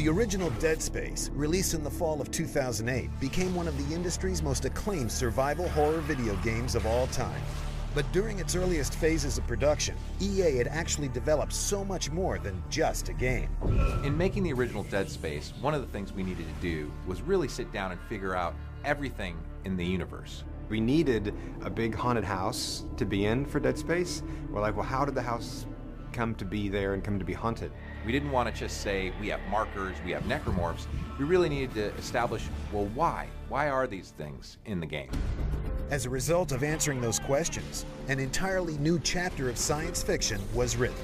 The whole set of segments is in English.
The original Dead Space, released in the fall of 2008, became one of the industry's most acclaimed survival horror video games of all time. But during its earliest phases of production, EA had actually developed so much more than just a game. In making the original Dead Space, one of the things we needed to do was really sit down and figure out everything in the universe. We needed a big haunted house to be in for Dead Space. We're like, well, how did the house come to be there and come to be haunted? We didn't want to just say, we have markers, we have necromorphs. We really needed to establish, well, why? Why are these things in the game? As a result of answering those questions, an entirely new chapter of science fiction was written.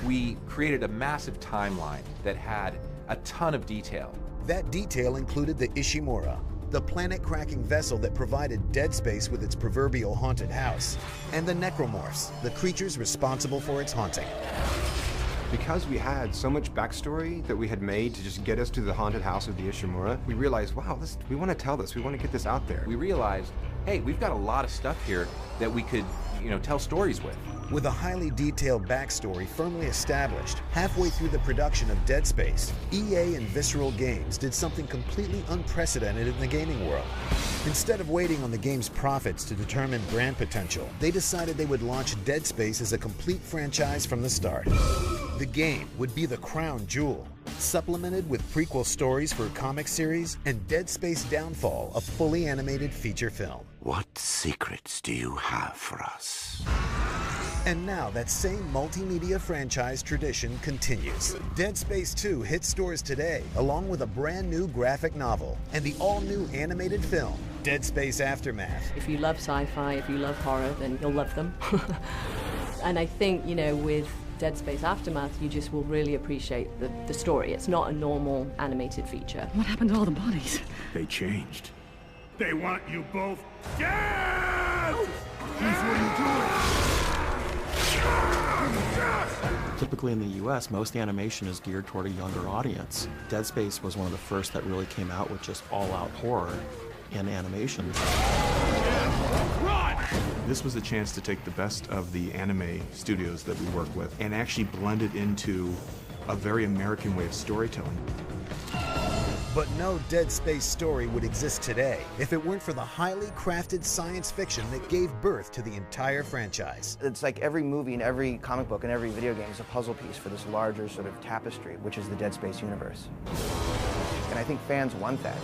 We created a massive timeline that had a ton of detail. That detail included the Ishimura, the planet-cracking vessel that provided Dead Space with its proverbial haunted house, and the necromorphs, the creatures responsible for its haunting. Because we had so much backstory that we had made to just get us to the haunted house of the Ishimura, we realized, wow, we want to tell this. We want to get this out there. We realized, hey, we've got a lot of stuff here that we could, tell stories with. With a highly detailed backstory firmly established, halfway through the production of Dead Space, EA and Visceral Games did something completely unprecedented in the gaming world. Instead of waiting on the game's profits to determine brand potential, they decided they would launch Dead Space as a complete franchise from the start. The game would be the crown jewel, supplemented with prequel stories for a comic series and Dead Space Downfall, a fully animated feature film. What secrets do you have for us? And now that same multimedia franchise tradition continues. Dead Space 2 hits stores today, along with a brand new graphic novel and the all-new animated film, Dead Space Aftermath. If you love sci-fi, if you love horror, then you'll love them. And I think, with Dead Space Aftermath, you just will really appreciate the story. It's not a normal animated feature. What happened to all the bodies? They changed. They want you both dead! Here's what you do. Typically in the US, most animation is geared toward a younger audience. Dead Space was one of the first that really came out with just all-out horror in animation. This was a chance to take the best of the anime studios that we work with and actually blend it into a very American way of storytelling. But no Dead Space story would exist today if it weren't for the highly crafted science fiction that gave birth to the entire franchise. It's like every movie and every comic book and every video game is a puzzle piece for this larger sort of tapestry, which is the Dead Space universe. And I think fans want that.